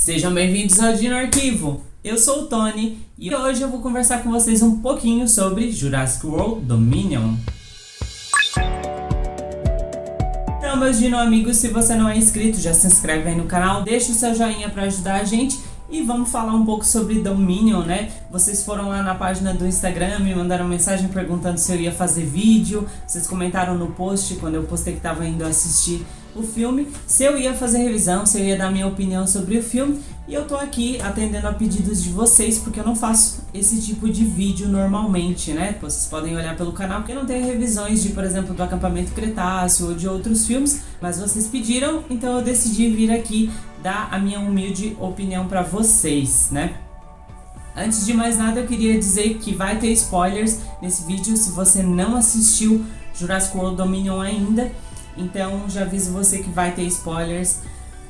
Sejam bem-vindos ao Dino Arquivo. Eu sou o Tony e hoje eu vou conversar com vocês um pouquinho sobre Jurassic World Dominion. Então, meus Dino amigos, se você não é inscrito, já se inscreve aí no canal, deixa o seu joinha para ajudar a gente e vamos falar um pouco sobre Dominion, né? Vocês foram lá na página do Instagram, me mandaram mensagem perguntando se eu ia fazer vídeo, vocês comentaram no post quando eu postei que estava indo assistir o filme, se eu ia fazer revisão, se eu ia dar minha opinião sobre o filme, e eu tô aqui atendendo a pedidos de vocês, porque eu não faço esse tipo de vídeo normalmente, né? Vocês podem olhar pelo canal, porque não tem revisões de, por exemplo, do Acampamento Cretáceo ou de outros filmes, mas vocês pediram, então eu decidi vir aqui dar a minha humilde opinião pra vocês, né? Antes de mais nada, eu queria dizer que vai ter spoilers nesse vídeo, se você não assistiu Jurassic World Dominion ainda. Então, já aviso você que vai ter spoilers.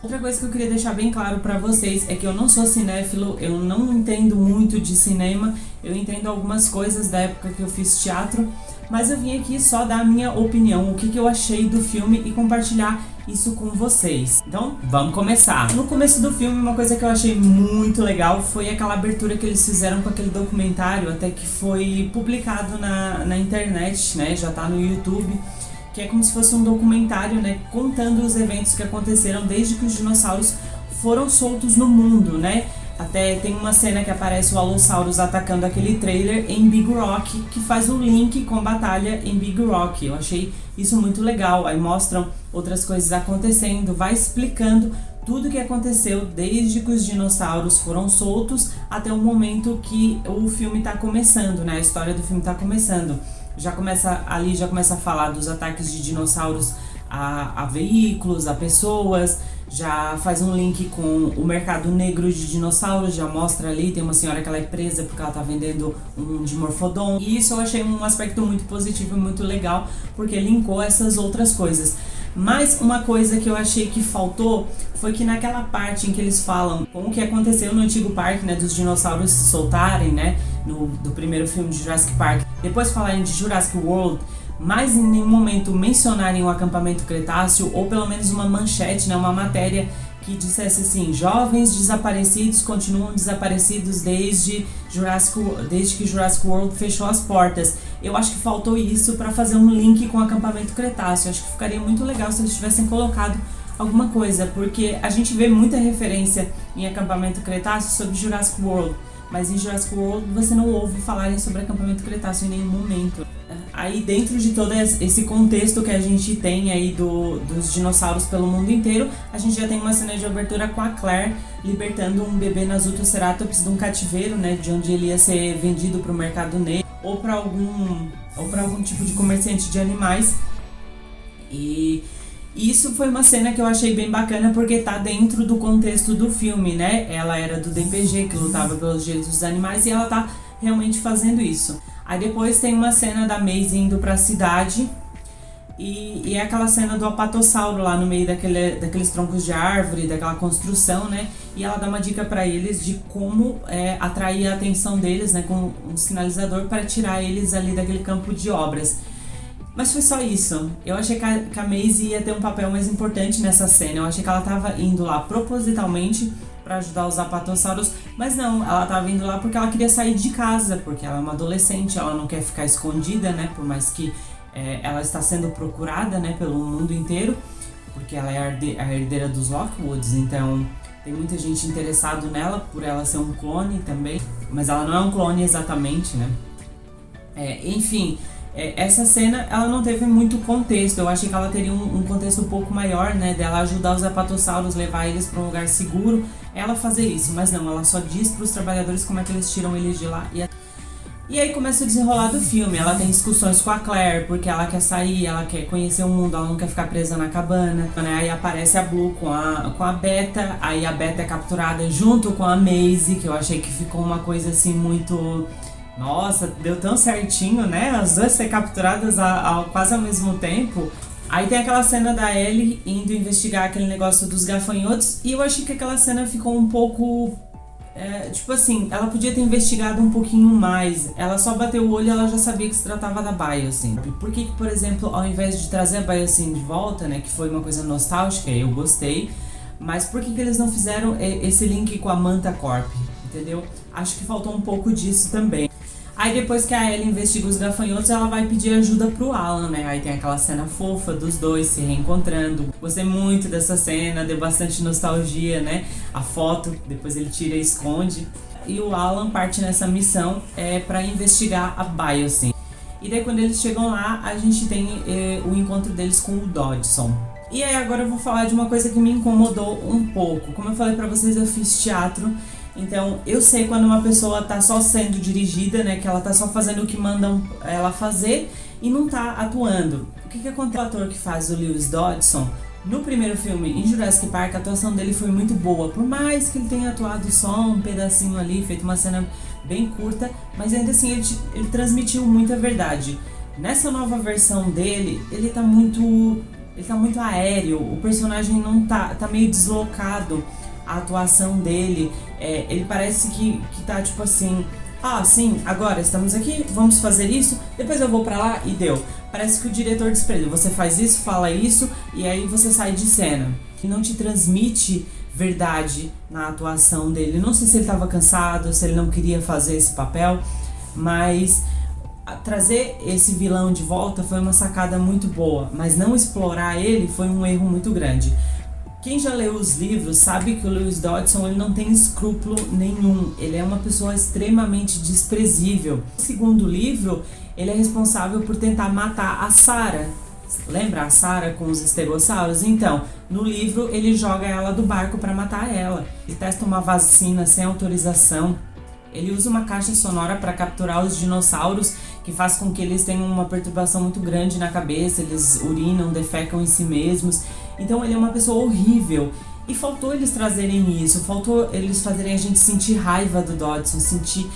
Outra coisa que eu queria deixar bem claro pra vocês é que eu não sou cinéfilo, eu não entendo muito de cinema, eu entendo algumas coisas da época que eu fiz teatro, mas eu vim aqui só dar a minha opinião, o que eu achei do filme e compartilhar isso com vocês. Então, vamos começar. No começo do filme, uma coisa que eu achei muito legal foi aquela abertura que eles fizeram com aquele documentário, até que foi publicado na internet, né, já tá no YouTube, que é como se fosse um documentário, né, contando os eventos que aconteceram desde que os dinossauros foram soltos no mundo, né? Até tem uma cena que aparece o Allosaurus atacando aquele trailer em Big Rock, que faz um link com a batalha em Big Rock. Eu achei isso muito legal. Aí mostram outras coisas acontecendo, vai explicando tudo o que aconteceu desde que os dinossauros foram soltos até o momento que o filme está começando, né? A história do filme está começando. Já começa a falar dos ataques de dinossauros a veículos, a pessoas, já faz um link com o mercado negro de dinossauros, já mostra ali, tem uma senhora que ela é presa porque ela tá vendendo um Dimorphodon. E isso eu achei um aspecto muito positivo e muito legal, porque linkou essas outras coisas. Mas uma coisa que eu achei que faltou foi que naquela parte em que eles falam com o que aconteceu no antigo parque, né, dos dinossauros se soltarem, né, do primeiro filme de Jurassic Park, depois falarem de Jurassic World, mas em nenhum momento mencionarem o acampamento Cretáceo, ou pelo menos uma manchete, né, uma matéria que dissesse assim: jovens desaparecidos continuam desaparecidos desde que Jurassic World fechou as portas. Eu acho que faltou isso para fazer um link com o acampamento Cretáceo. Acho que ficaria muito legal se eles tivessem colocado alguma coisa, porque a gente vê muita referência em acampamento Cretáceo sobre Jurassic World, mas em Jurassic World você não ouve falarem sobre acampamento Cretáceo em nenhum momento. Aí dentro de todo esse contexto que a gente tem aí dos dinossauros pelo mundo inteiro, a gente já tem uma cena de abertura com a Claire libertando um bebê Nasutaceratops de um cativeiro, né, de onde ele ia ser vendido para o mercado negro ou para algum tipo de comerciante de animais. E isso foi uma cena que eu achei bem bacana, porque tá dentro do contexto do filme, né? Ela era do DPG, que lutava pelos direitos dos animais, e ela tá realmente fazendo isso. Aí depois tem uma cena da Maisie indo pra cidade, e é aquela cena do apatossauro lá no meio daqueles troncos de árvore, daquela construção, né? E ela dá uma dica pra eles de como atrair a atenção deles, né? Com um sinalizador para tirar eles ali daquele campo de obras. Mas foi só isso. Eu achei que a Maisie ia ter um papel mais importante nessa cena. Eu achei que ela tava indo lá propositalmente para ajudar os apatossauros, mas não, ela tava indo lá porque ela queria sair de casa, porque ela é uma adolescente, ela não quer ficar escondida, né? Por mais que ela está sendo procurada, né, pelo mundo inteiro, porque ela é a herdeira dos Lockwoods, então tem muita gente interessada nela por ela ser um clone também, mas ela não é um clone exatamente, né? Enfim. Essa cena, ela não teve muito contexto. Eu achei que ela teria um contexto um pouco maior, né? Dela ajudar os apatossauros, levar eles para um lugar seguro, ela fazer isso. Mas não, ela só diz para os trabalhadores como é que eles tiram eles de lá. E aí começa o desenrolar do filme. Ela tem discussões com a Claire, porque ela quer sair, ela quer conhecer o mundo, ela não quer ficar presa na cabana, né? Aí aparece a Blue com a Beta, aí a Beta é capturada junto com a Maisie, que eu achei que ficou uma coisa assim muito... Nossa, deu tão certinho, né? As duas ser capturadas quase ao mesmo tempo. Aí tem aquela cena da Ellie indo investigar aquele negócio dos gafanhotos. E eu achei que aquela cena ficou um pouco... tipo assim, ela podia ter investigado um pouquinho mais. Ela só bateu o olho e ela já sabia que se tratava da Biosyn. Por que, por exemplo, ao invés de trazer a Biosyn de volta, né? Que foi uma coisa nostálgica, eu gostei. Mas por que eles não fizeram esse link com a Manta Corp, entendeu? Acho que faltou um pouco disso também. Aí depois que a Ellie investiga os gafanhotos, ela vai pedir ajuda pro Alan, né? Aí tem aquela cena fofa dos dois se reencontrando. Gostei muito dessa cena, deu bastante nostalgia, né? A foto, depois ele tira e esconde. E o Alan parte nessa missão pra investigar a Biosyn. E daí quando eles chegam lá, a gente tem o encontro deles com o Dodson. E aí agora eu vou falar de uma coisa que me incomodou um pouco. Como eu falei pra vocês, eu fiz teatro. Então, eu sei quando uma pessoa tá só sendo dirigida, né, que ela tá só fazendo o que mandam ela fazer e não tá atuando. O que acontece? O ator que faz o Lewis Dodson, no primeiro filme, em Jurassic Park, a atuação dele foi muito boa. Por mais que ele tenha atuado só um pedacinho ali, feito uma cena bem curta, mas ainda assim ele transmitiu muita verdade. Nessa nova versão dele, ele tá muito aéreo, o personagem não tá meio deslocado. A atuação dele, ele parece que tá tipo assim, sim, agora estamos aqui, vamos fazer isso, depois eu vou pra lá e deu. Parece que o diretor disse pra ele, você faz isso, fala isso e aí você sai de cena. E não te transmite verdade na atuação dele. Não sei se ele tava cansado, se ele não queria fazer esse papel, mas trazer esse vilão de volta foi uma sacada muito boa, mas não explorar ele foi um erro muito grande. Quem já leu os livros sabe que o Lewis Dodson ele não tem escrúpulo nenhum, ele é uma pessoa extremamente desprezível. No segundo livro, ele é responsável por tentar matar a Sarah. Lembra a Sarah com os estegossauros? Então, no livro ele joga ela do barco para matar ela. Ele testa uma vacina sem autorização. Ele usa uma caixa sonora para capturar os dinossauros, que faz com que eles tenham uma perturbação muito grande na cabeça, eles urinam, defecam em si mesmos. Então ele é uma pessoa horrível. E faltou eles trazerem isso, faltou eles fazerem a gente sentir raiva do Dodson, sentir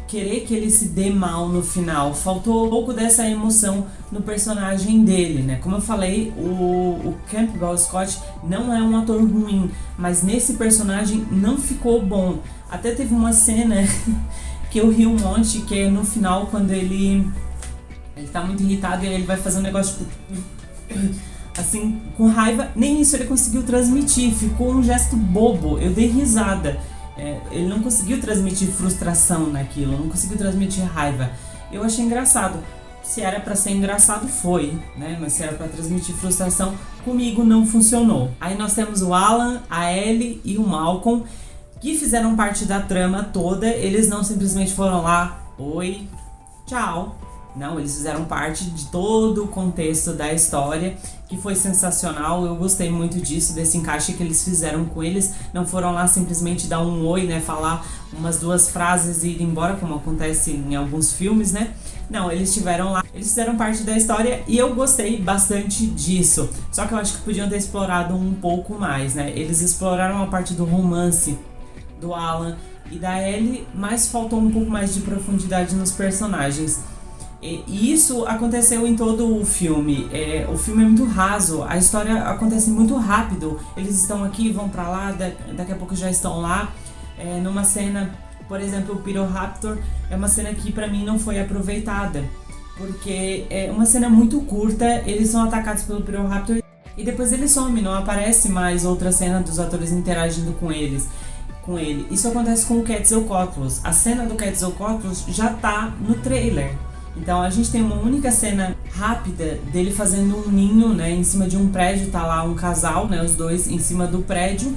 querer que ele se dê mal no final. Faltou um pouco dessa emoção no personagem dele, né? Como eu falei, o Campbell Scott não é um ator ruim, mas nesse personagem não ficou bom. Até teve uma cena que eu ri um monte, que é no final, quando ele tá muito irritado e aí ele vai fazer um negócio tipo assim, com raiva. Nem isso ele conseguiu transmitir, ficou um gesto bobo, eu dei risada. Ele não conseguiu transmitir frustração naquilo, não conseguiu transmitir raiva. Eu achei engraçado. Se era pra ser engraçado, foi, né? Mas se era pra transmitir frustração, comigo não funcionou. Aí nós temos o Alan, a Ellie e o Malcolm, que fizeram parte da trama toda. Eles não simplesmente foram lá, oi, tchau. Não, eles fizeram parte de todo o contexto da história, que foi sensacional. Eu gostei muito disso, desse encaixe que eles fizeram com eles. Não foram lá simplesmente dar um oi, né, falar umas duas frases e ir embora, como acontece em alguns filmes, né. Não, eles estiveram lá, eles fizeram parte da história e eu gostei bastante disso. Só que eu acho que podiam ter explorado um pouco mais, né. Eles exploraram a parte do romance do Alan e da Ellie, mas faltou um pouco mais de profundidade nos personagens. E isso aconteceu em todo o filme. O filme é muito raso, a história acontece muito rápido. Eles estão aqui, vão pra lá, daqui a pouco já estão lá. Numa cena, por exemplo, o Pyroraptor é uma cena que pra mim não foi aproveitada, porque é uma cena muito curta, eles são atacados pelo Pyroraptor e depois ele some, não aparece mais outra cena dos atores interagindo com ele. Isso acontece com o Quetzalcoatlus. A cena do Quetzalcoatlus já tá no trailer. Então a gente tem uma única cena rápida dele fazendo um ninho, né, em cima de um prédio, tá lá um casal, né, os dois em cima do prédio.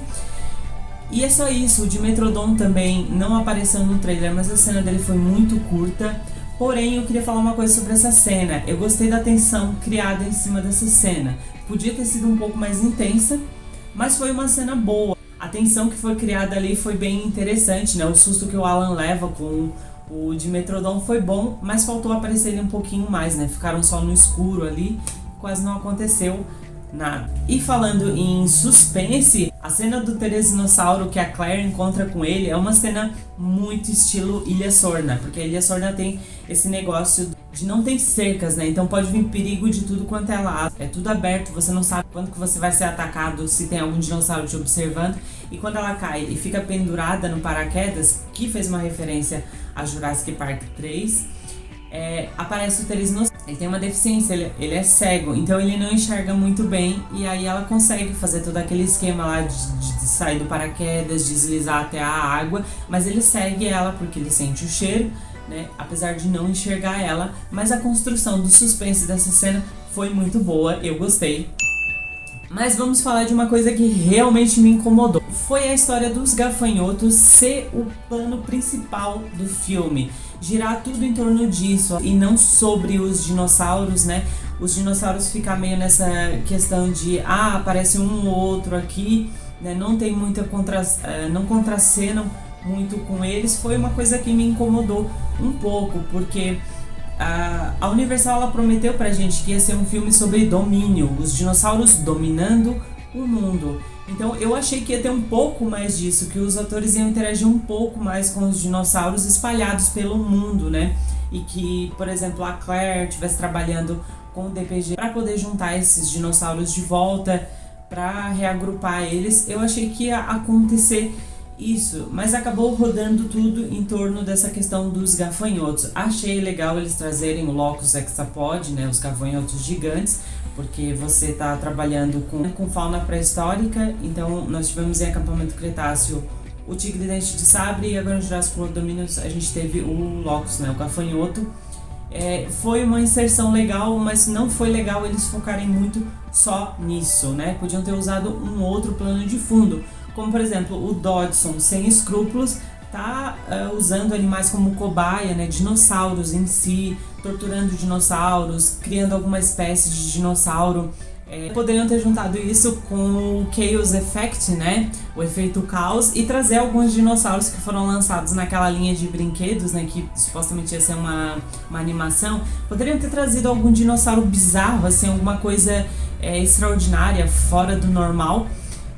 E é só isso. O Dimetrodon também não apareceu no trailer, mas a cena dele foi muito curta. Porém, eu queria falar uma coisa sobre essa cena. Eu gostei da tensão criada em cima dessa cena. Podia ter sido um pouco mais intensa, mas foi uma cena boa. A tensão que foi criada ali foi bem interessante, né? O susto que o Alan leva com o Dimetrodon foi bom, mas faltou aparecer ele um pouquinho mais, né? Ficaram só no escuro ali, quase não aconteceu nada. E falando em suspense, a cena do Teresinossauro que a Claire encontra com ele é uma cena muito estilo Ilha Sorna, porque a Ilha Sorna tem esse negócio de não ter cercas, né? Então pode vir perigo de tudo quanto é lado. É tudo aberto, você não sabe quando que você vai ser atacado, se tem algum dinossauro te observando. E quando ela cai e fica pendurada no paraquedas, que fez uma referência a Jurassic Park 3, aparece o Teresinossauro. ele tem uma deficiência, ele é cego, então ele não enxerga muito bem, e aí ela consegue fazer todo aquele esquema lá de sair do paraquedas, deslizar até a água, mas ele segue ela porque ele sente o cheiro, né, apesar de não enxergar ela, mas a construção do suspense dessa cena foi muito boa, eu gostei. Mas vamos falar de uma coisa que realmente me incomodou. Foi a história dos gafanhotos ser o plano principal do filme. Girar tudo em torno disso e não sobre os dinossauros, né? Os dinossauros ficam meio nessa questão de aparece um ou outro aqui, né? Não tem muita não contracenam muito com eles. Foi uma coisa que me incomodou um pouco, porque a Universal ela prometeu pra gente que ia ser um filme sobre domínio, os dinossauros dominando o mundo. Então eu achei que ia ter um pouco mais disso, que os atores iam interagir um pouco mais com os dinossauros espalhados pelo mundo, né? E que, por exemplo, a Claire estivesse trabalhando com o DPG para poder juntar esses dinossauros de volta, para reagrupar eles. Eu achei que ia acontecer isso, mas acabou rodando tudo em torno dessa questão dos gafanhotos. Achei legal eles trazerem o Locus hexapod, né, os gafanhotos gigantes, porque você está trabalhando com fauna pré-histórica. Então nós tivemos em Acampamento Cretáceo o tigre dente de sabre, e agora no Jurassic World Dominion a gente teve o Locus, né, o gafanhoto. Foi uma inserção legal, mas não foi legal eles focarem muito só nisso, né? Podiam ter usado um outro plano de fundo, como por exemplo o Dodson, sem escrúpulos, tá usando animais como cobaia, né? Dinossauros em si, torturando dinossauros, criando alguma espécie de dinossauro. Poderiam ter juntado isso com o Chaos Effect, né? O efeito caos, e trazer alguns dinossauros que foram lançados naquela linha de brinquedos, né? Que supostamente ia ser uma animação. Poderiam ter trazido algum dinossauro bizarro, assim, alguma coisa extraordinária, fora do normal,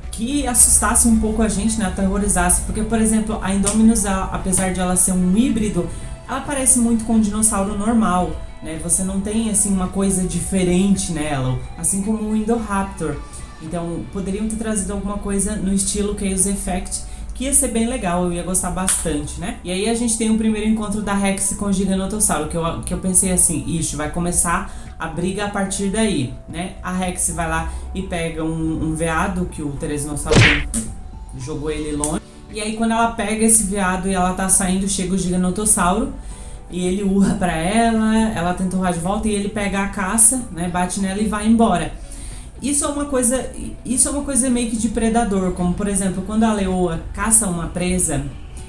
que assustasse um pouco a gente, né? Aterrorizasse. Porque, por exemplo, a Indominus, apesar de ela ser um híbrido, ela parece muito com um dinossauro normal, né? Você não tem assim uma coisa diferente nela, assim como o Indoraptor. Então poderiam ter trazido alguma coisa no estilo Chaos Effect, que ia ser bem legal, eu ia gostar bastante, né? E aí a gente tem o primeiro encontro da Rex com o Giganotossauro, que eu pensei assim, ixi, vai começar a briga a partir daí, né? A Rex vai lá e pega um veado que o Teresnossauro jogou ele longe. E aí quando ela pega esse veado e ela tá saindo, chega o Giganotossauro e ele urra pra ela tenta urrar de volta e ele pega a caça, né, bate nela e vai embora. Isso é uma coisa meio que de predador, como por exemplo, quando a leoa caça uma presa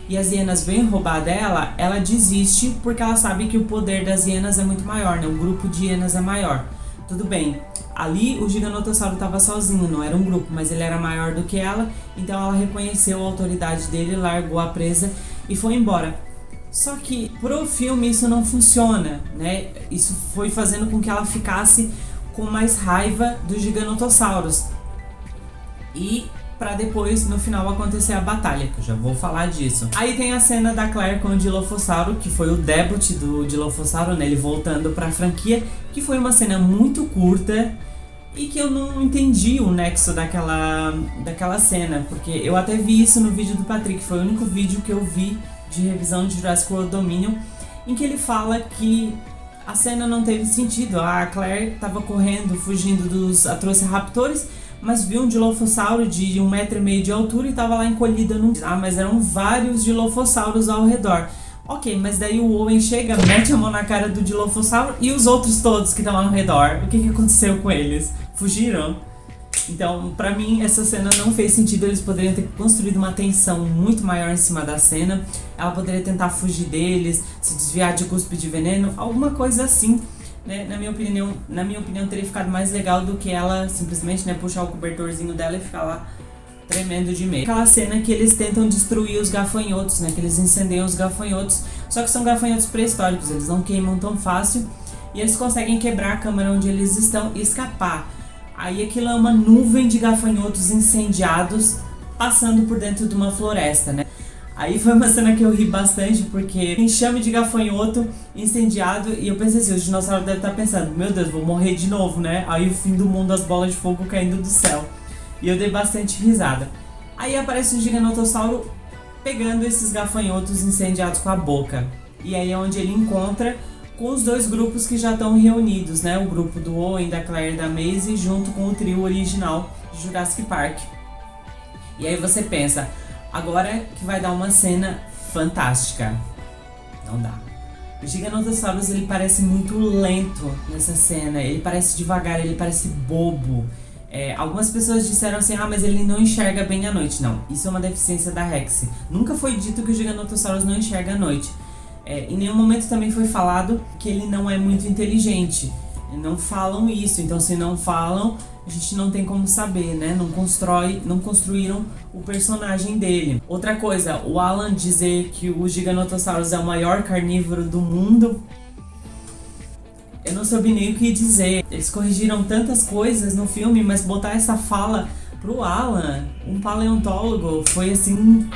e as hienas vêm roubar dela, ela desiste porque ela sabe que o poder das hienas é muito maior, né, o grupo de hienas é maior. Tudo bem, ali o Giganotossauro estava sozinho, não era um grupo, mas ele era maior do que ela, então ela reconheceu a autoridade dele, largou a presa e foi embora. Só que pro filme isso não funciona, né? Isso foi fazendo com que ela ficasse com mais raiva dos Giganotossauros. E pra depois, no final, acontecer a batalha, que eu já vou falar disso. Aí tem a cena da Claire com o Dilophosauro, que foi o debut do Dilophosauro, né? Ele voltando pra franquia, que foi uma cena muito curta e que eu não entendi o nexo daquela cena, porque eu até vi isso no vídeo do Patrick, foi o único vídeo que eu vi de revisão de Jurassic World Dominion, em que ele fala que a cena não teve sentido. A Claire estava correndo, fugindo dos Atrociraptores, mas viu um Dilophosauro de 1,5 m de altura e estava lá encolhida num... mas eram vários Dilophosauros ao redor. Ok, mas daí o Owen chega, mete a mão na cara do Dilophosauro e os outros todos que estão lá no redor, o que aconteceu com eles? Fugiram? Então, pra mim, essa cena não fez sentido. Eles poderiam ter construído uma tensão muito maior em cima da cena. Ela poderia tentar fugir deles, se desviar de cuspe de veneno, alguma coisa assim, né? Na minha opinião, teria ficado mais legal do que ela simplesmente, né, puxar o cobertorzinho dela e ficar lá tremendo de medo. Aquela cena que eles tentam destruir os gafanhotos, né? Que eles incendeiam os gafanhotos, só que são gafanhotos pré-históricos, eles não queimam tão fácil e eles conseguem quebrar a câmara onde eles estão e escapar. Aí aquilo é uma nuvem de gafanhotos incendiados passando por dentro de uma floresta, né? Aí foi uma cena que eu ri bastante, porque enxame de gafanhoto incendiado, e eu pensei assim, os dinossauros devem estar pensando, meu Deus, vou morrer de novo, né? Aí o fim do mundo, as bolas de fogo caindo do céu. E eu dei bastante risada. Aí aparece o Giganotossauro pegando esses gafanhotos incendiados com a boca. E aí é onde ele encontra com os dois grupos que já estão reunidos, né? O grupo do Owen, da Claire e da Maisie, junto com o trio original de Jurassic Park. E aí você pensa, agora que vai dar uma cena fantástica. Não dá. O Giganotosaurus, ele parece muito lento nessa cena, ele parece devagar, ele parece bobo. Algumas pessoas disseram assim, mas ele não enxerga bem à noite. Não, isso é uma deficiência da Rex. Nunca foi dito que o Giganotosaurus não enxerga à noite. Em nenhum momento também foi falado que ele não é muito inteligente. Não falam isso, então se não falam, a gente não tem como saber, né? Não construíram o personagem dele. Outra coisa, o Alan dizer que o Giganotosaurus é o maior carnívoro do mundo, eu não soube nem o que dizer. Eles corrigiram tantas coisas no filme, mas botar essa fala pro Alan, um paleontólogo, foi assim...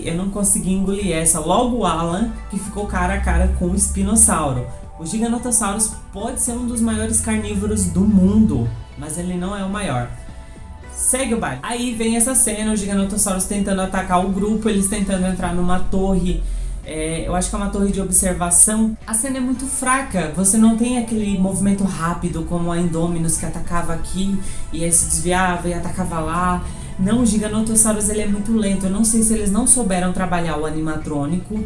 Eu não consegui engolir essa. Logo o Alan, que ficou cara a cara com o espinossauro. O Giganotosaurus pode ser um dos maiores carnívoros do mundo, mas ele não é o maior. Segue o baile. Aí vem essa cena, o Giganotosaurus tentando atacar o grupo, eles tentando entrar numa torre, eu acho que é uma torre de observação. A cena é muito fraca, você não tem aquele movimento rápido como a Indominus, que atacava aqui e aí se desviava e atacava lá. Não, o Giganotosaurus ele é muito lento. Eu não sei se eles não souberam trabalhar o animatrônico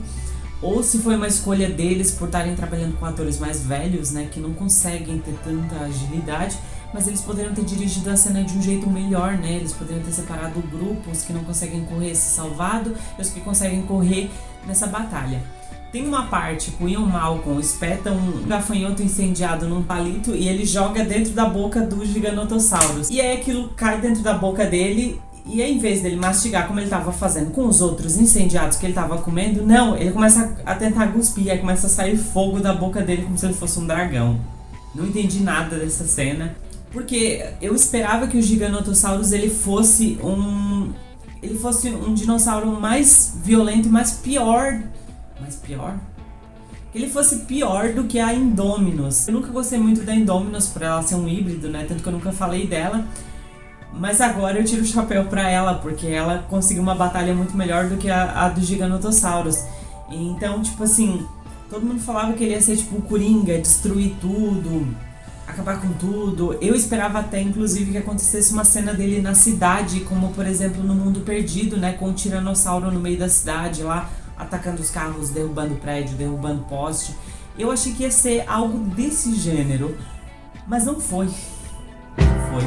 ou se foi uma escolha deles por estarem trabalhando com atores mais velhos, né, que não conseguem ter tanta agilidade, mas eles poderiam ter dirigido a cena de um jeito melhor, né? Eles poderiam ter separado grupos que não conseguem correr se salvado e os que conseguem correr nessa batalha. Tem uma parte que o Ian Malcolm espeta um gafanhoto incendiado num palito e ele joga dentro da boca do Giganotosaurus. E aí aquilo cai dentro da boca dele e aí, em vez dele mastigar como ele estava fazendo com os outros incendiados que ele estava comendo, não, ele começa a tentar cuspir, aí começa a sair fogo da boca dele como se ele fosse um dragão. Não entendi nada dessa cena, porque eu esperava que o Giganotosaurus ele fosse um dinossauro mais violento e mais pior. Que ele fosse pior do que a Indominus. Eu nunca gostei muito da Indominus por ela ser um híbrido, né? Tanto que eu nunca falei dela. Mas agora eu tiro o chapéu pra ela, porque ela conseguiu uma batalha muito melhor do que a do Giganotosaurus. Então, tipo assim, todo mundo falava que ele ia ser tipo o Coringa, destruir tudo, acabar com tudo. Eu esperava até, inclusive, que acontecesse uma cena dele na cidade, como por exemplo no Mundo Perdido, né? Com o Tiranossauro no meio da cidade lá, atacando os carros, derrubando prédio, derrubando poste. Eu achei que ia ser algo desse gênero, mas não foi. Não foi.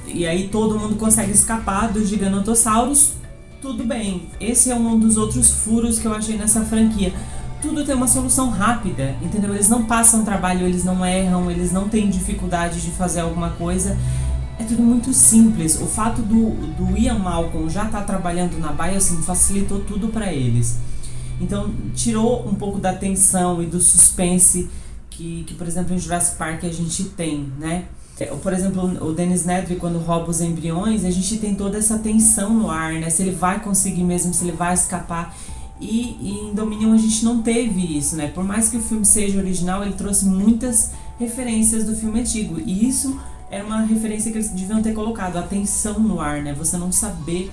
E aí todo mundo consegue escapar do Giganotosaurus. Tudo bem. Esse é um dos outros furos que eu achei nessa franquia. Tudo tem uma solução rápida, entendeu? Eles não passam trabalho, eles não erram, eles não têm dificuldade de fazer alguma coisa. É tudo muito simples. O fato do Ian Malcolm já estar trabalhando na Biosyn facilitou tudo para eles. Então, tirou um pouco da tensão e do suspense que, por exemplo, em Jurassic Park a gente tem, né? Por exemplo, o Dennis Nedry, quando rouba os embriões, a gente tem toda essa tensão no ar, né? Se ele vai conseguir mesmo, se ele vai escapar. E em Dominion a gente não teve isso, né? Por mais que o filme seja original, ele trouxe muitas referências do filme antigo. E isso era uma referência que eles deviam ter colocado, a tensão no ar, né? Você não saber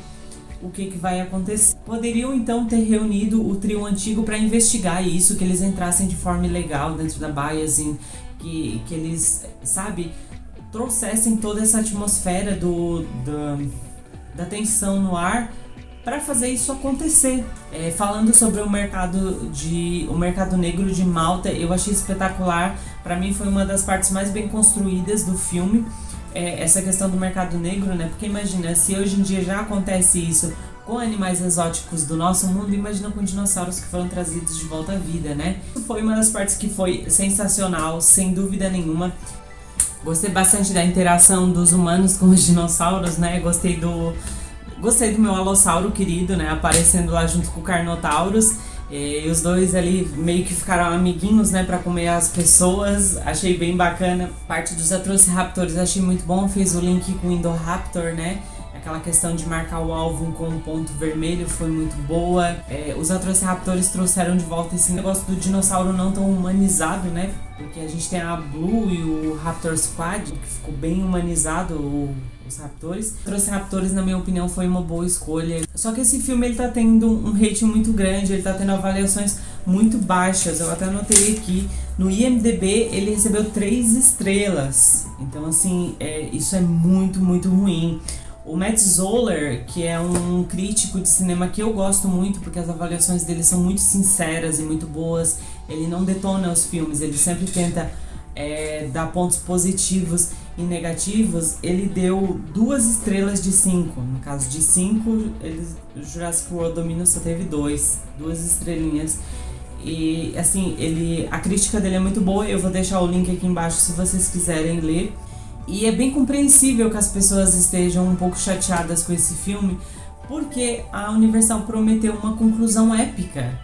o que vai acontecer. Poderiam então ter reunido o trio antigo para investigar isso, que eles entrassem de forma ilegal dentro da Biosyn, que eles, sabe, trouxessem toda essa atmosfera da tensão no ar para fazer isso acontecer. Falando sobre o mercado negro de Malta, eu achei espetacular. Para mim foi uma das partes mais bem construídas do filme, essa questão do mercado negro, né? Porque imagina, se hoje em dia já acontece isso com animais exóticos do nosso mundo, imagina com dinossauros que foram trazidos de volta à vida, né? Foi uma das partes que foi sensacional, sem dúvida nenhuma. Gostei bastante da interação dos humanos com os dinossauros, né? Gostei do meu alossauro querido, né? Aparecendo lá junto com o Carnotaurus. E os dois ali meio que ficaram amiguinhos, né? Pra comer as pessoas. Achei bem bacana. Parte dos Atrociraptors achei muito bom. Fez o link com o Indoraptor, né? Aquela questão de marcar o alvo com um ponto vermelho foi muito boa. Os Atrociraptors trouxeram de volta esse negócio do dinossauro não tão humanizado, né? Porque a gente tem a Blue e o Raptor Squad, que ficou bem humanizado, o os raptores. Trouxe raptores, na minha opinião, foi uma boa escolha. Só que esse filme ele tá tendo um rating muito grande, ele tá tendo avaliações muito baixas. Eu até anotei aqui, no IMDb ele recebeu 3 estrelas. Então assim, isso é muito, muito ruim. O Matt Zoller, que é um crítico de cinema que eu gosto muito, porque as avaliações dele são muito sinceras e muito boas. Ele não detona os filmes, ele sempre tenta dar pontos positivos e negativos. Ele deu 2 estrelas de 5. No caso de 5, o Jurassic World Dominion só teve 2 estrelinhas. E assim, a crítica dele é muito boa. Eu vou deixar o link aqui embaixo se vocês quiserem ler. E é bem compreensível que as pessoas estejam um pouco chateadas com esse filme, porque a Universal prometeu uma conclusão épica.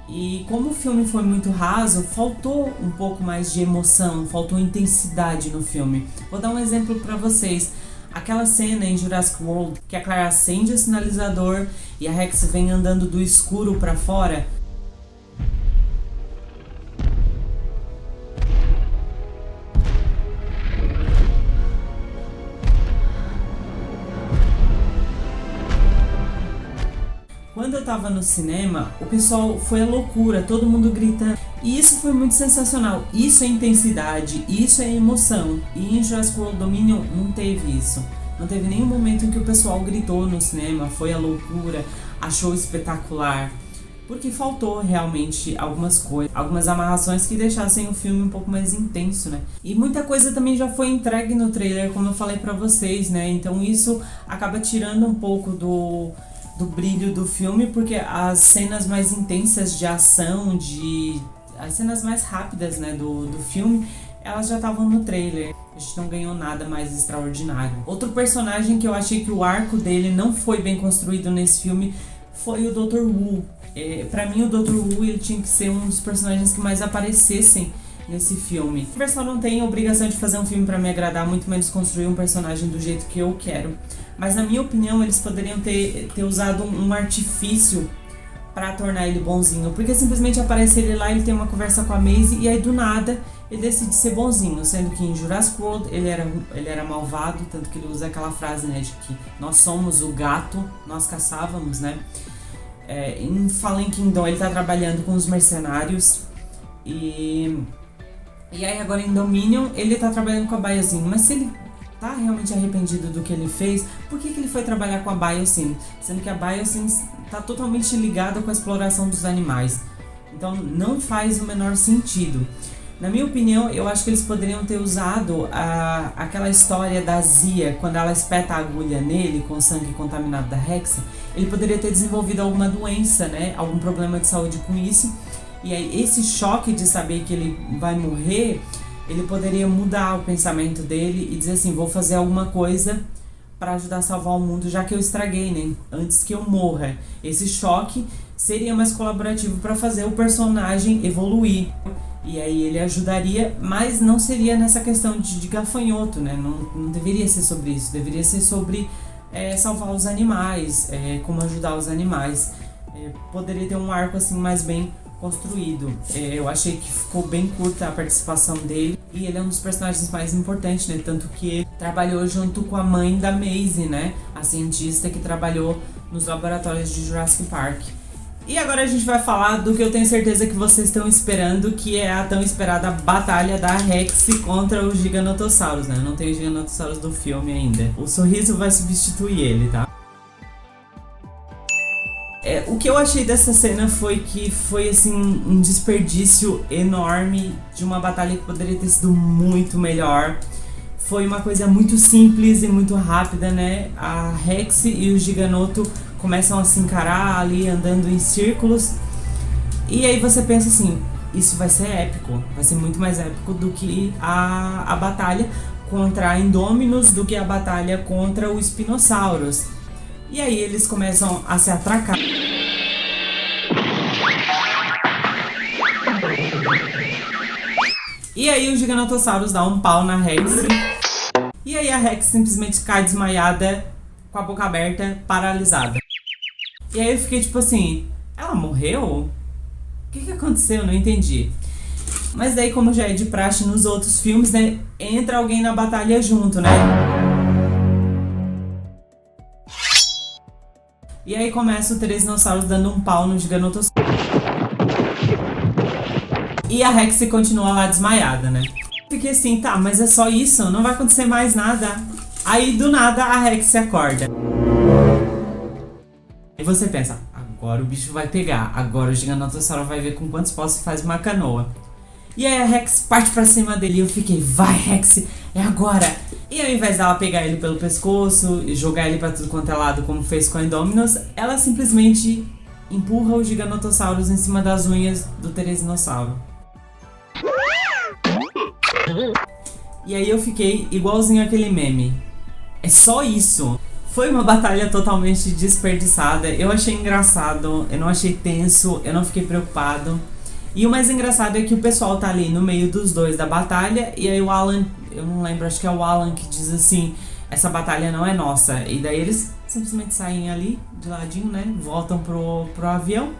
E como o filme foi muito raso, faltou um pouco mais de emoção, faltou intensidade no filme. Vou dar um exemplo para vocês. Aquela cena em Jurassic World que a Clara acende o sinalizador e a Rex vem andando do escuro para fora. Quando eu tava no cinema, o pessoal foi a loucura, todo mundo gritando. E isso foi muito sensacional. Isso é intensidade, isso é emoção. E em Jurassic World Dominion não teve isso. Não teve nenhum momento em que o pessoal gritou no cinema, foi a loucura, achou espetacular. Porque faltou realmente algumas coisas, algumas amarrações que deixassem o filme um pouco mais intenso, né? E muita coisa também já foi entregue no trailer, como eu falei pra vocês, né? Então isso acaba tirando um pouco do brilho do filme, porque as cenas mais intensas de ação, as cenas mais rápidas, né, do filme, elas já estavam no trailer. A gente não ganhou nada mais extraordinário. Outro personagem que eu achei que o arco dele não foi bem construído nesse filme foi o Dr. Wu. Pra mim, o Dr. Wu ele tinha que ser um dos personagens que mais aparecessem nesse filme. A Universal não tem a obrigação de fazer um filme pra me agradar, muito menos construir um personagem do jeito que eu quero. Mas na minha opinião, eles poderiam ter usado um artifício pra tornar ele bonzinho. Porque simplesmente aparece ele lá, ele tem uma conversa com a Maisie e aí do nada ele decide ser bonzinho. Sendo que em Jurassic World ele era malvado, tanto que ele usa aquela frase, né, de que nós somos o gato, nós caçávamos, né. Em Fallen Kingdom ele tá trabalhando com os mercenários e aí agora em Dominion ele tá trabalhando com a Biosyn. Mas se ele tá realmente arrependido do que ele fez, por que ele foi trabalhar com a Biosyn? Sendo que a Biosyn tá totalmente ligada com a exploração dos animais. Então não faz o menor sentido. Na minha opinião, eu acho que eles poderiam ter usado aquela história da Zia, quando ela espeta a agulha nele com o sangue contaminado da Rex. Ele poderia ter desenvolvido alguma doença, né? Algum problema de saúde com isso. E aí esse choque de saber que ele vai morrer, ele poderia mudar o pensamento dele e dizer assim, vou fazer alguma coisa para ajudar a salvar o mundo, já que eu estraguei, né? Antes que eu morra. Esse choque seria mais colaborativo para fazer o personagem evoluir. E aí ele ajudaria, mas não seria nessa questão de gafanhoto, né? Não deveria ser sobre isso. Deveria ser sobre salvar os animais, como ajudar os animais. Poderia ter um arco assim mais bem construído. Eu achei que ficou bem curta a participação dele. E ele é um dos personagens mais importantes, né? Tanto que ele trabalhou junto com a mãe da Maisie, né? A cientista que trabalhou nos laboratórios de Jurassic Park. E agora a gente vai falar do que eu tenho certeza que vocês estão esperando, que é a tão esperada batalha da Rex contra os Giganotossauros, né? Não tem os Giganotossauros do filme ainda. O sorriso vai substituir ele, tá? O que eu achei dessa cena foi que foi assim um desperdício enorme de uma batalha que poderia ter sido muito melhor. Foi uma coisa muito simples e muito rápida, né? A Rex e o Giganoto começam a se encarar ali, andando em círculos. E aí você pensa assim, isso vai ser épico. Vai ser muito mais épico do que a batalha contra a Indominus, do que a batalha contra o Spinosaurus. E aí eles começam a se atracar. E aí o Giganotossauros dá um pau na Rex. E aí a Rex simplesmente cai desmaiada, com a boca aberta, paralisada. E aí eu fiquei tipo assim, ela morreu? O que aconteceu? Não entendi. Mas daí, como já é de praxe nos outros filmes, né, entra alguém na batalha junto, né? E aí começa o Tiranossauro dando um pau no Gigantossauro. E a Rex continua lá desmaiada, né? Fiquei assim, tá, mas é só isso? Não vai acontecer mais nada. Aí do nada a Rex se acorda. E você pensa, agora o bicho vai pegar. Agora o Gigantossauro vai ver com quantos paus se faz uma canoa. E aí a Rex parte pra cima dele e eu fiquei, vai Rex, é agora. E ao invés dela pegar ele pelo pescoço e jogar ele pra tudo quanto é lado, como fez com a Indominus, ela simplesmente empurra o Gigantossauro em cima das unhas do Tiranossauro. E aí eu fiquei igualzinho aquele meme. É só isso. Foi uma batalha totalmente desperdiçada. Eu achei engraçado, eu não achei tenso, eu não fiquei preocupado. E o mais engraçado é que o pessoal tá ali no meio dos dois da batalha. E aí o Alan, eu não lembro, acho que é o Alan que diz assim, essa batalha não é nossa. E daí eles simplesmente saem ali, de ladinho, né? Voltam pro avião.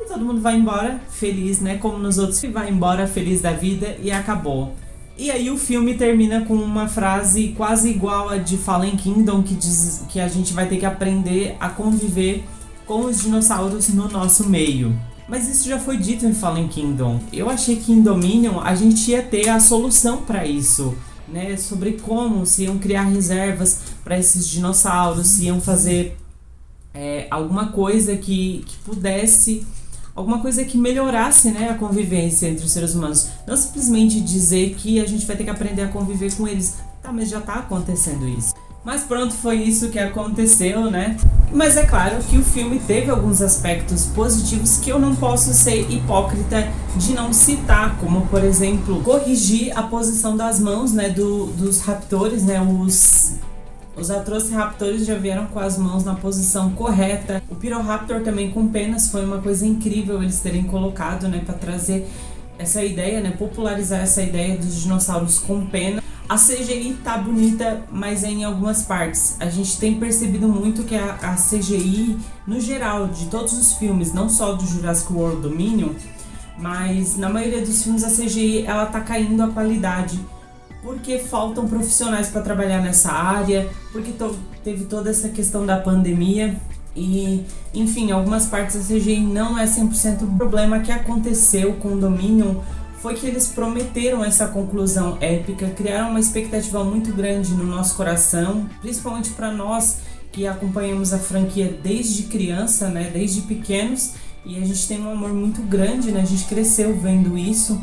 E todo mundo vai embora feliz, né? Como nos outros, vai embora feliz da vida e acabou. E aí o filme termina com uma frase quase igual a de Fallen Kingdom, que diz que a gente vai ter que aprender a conviver com os dinossauros no nosso meio. Mas isso já foi dito em Fallen Kingdom. Eu achei que em Dominion a gente ia ter a solução para isso, né? Sobre como se iam criar reservas para esses dinossauros, se iam fazer alguma coisa que pudesse... Alguma coisa que melhorasse, né, a convivência entre os seres humanos. Não simplesmente dizer que a gente vai ter que aprender a conviver com eles. Tá, mas já tá acontecendo isso. Mas pronto, foi isso que aconteceu, né? Mas é claro que o filme teve alguns aspectos positivos que eu não posso ser hipócrita de não citar. Como, por exemplo, corrigir a posição das mãos, né, dos raptores, né, Os Atrociraptors já vieram com as mãos na posição correta. O Pyroraptor também com penas, foi uma coisa incrível eles terem colocado, né, para trazer essa ideia, né, popularizar essa ideia dos dinossauros com pena. A CGI tá bonita, mas é em algumas partes. A gente tem percebido muito que a CGI, no geral, de todos os filmes, não só do Jurassic World Dominion, mas na maioria dos filmes a CGI ela tá caindo a qualidade. Porque faltam profissionais para trabalhar nessa área, porque teve toda essa questão da pandemia e, enfim, algumas partes da CGI não é 100%. O problema que aconteceu com o Dominion foi que eles prometeram essa conclusão épica, criaram uma expectativa muito grande no nosso coração, principalmente para nós que acompanhamos a franquia desde criança, né, desde pequenos, e a gente tem um amor muito grande, né, a gente cresceu vendo isso.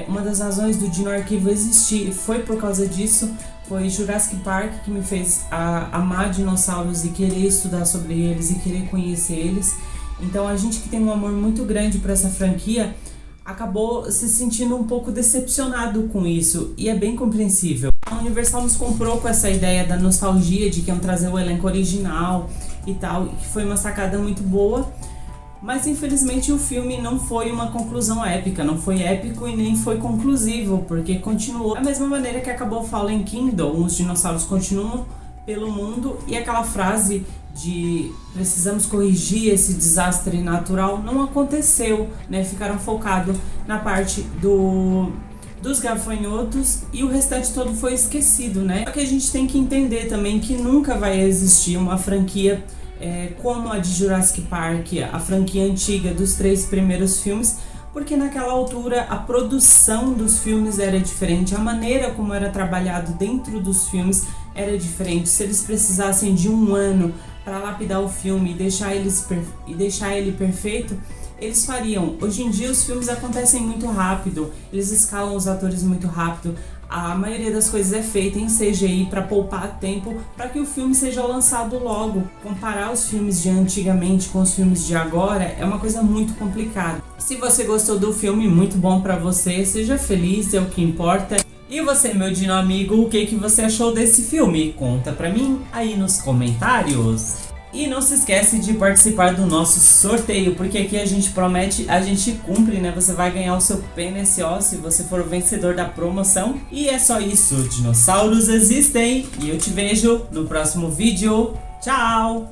Uma das razões do Dino Arquivo existir foi por causa disso. Foi Jurassic Park que me fez amar dinossauros e querer estudar sobre eles e querer conhecer eles. Então a gente que tem um amor muito grande por essa franquia acabou se sentindo um pouco decepcionado com isso, e é bem compreensível. A Universal nos comprou com essa ideia da nostalgia, de que iam trazer o elenco original e tal, e que foi uma sacada muito boa. Mas infelizmente o filme não foi uma conclusão épica, não foi épico e nem foi conclusivo, porque continuou da mesma maneira que acabou Fallen Kingdom. Os dinossauros continuam pelo mundo e aquela frase de precisamos corrigir esse desastre natural não aconteceu, né? Ficaram focados na parte dos gafanhotos e o restante todo foi esquecido, né? Só que a gente tem que entender também que nunca vai existir uma franquia como a de Jurassic Park, a franquia antiga dos 3 primeiros filmes, porque naquela altura a produção dos filmes era diferente, a maneira como era trabalhado dentro dos filmes era diferente. Se eles precisassem de um ano para lapidar o filme e deixar ele perfeito, eles fariam. Hoje em dia os filmes acontecem muito rápido, eles escalam os atores muito rápido. A maioria das coisas é feita em CGI para poupar tempo, para que o filme seja lançado logo. Comparar os filmes de antigamente com os filmes de agora é uma coisa muito complicada. Se você gostou do filme, muito bom para você, seja feliz, é o que importa. E você, meu dino amigo, o que você achou desse filme? Conta pra mim aí nos comentários. E não se esquece de participar do nosso sorteio, porque aqui a gente promete, a gente cumpre, né? Você vai ganhar o seu PNSO se você for o vencedor da promoção. E é só isso, dinossauros existem e eu te vejo no próximo vídeo. Tchau!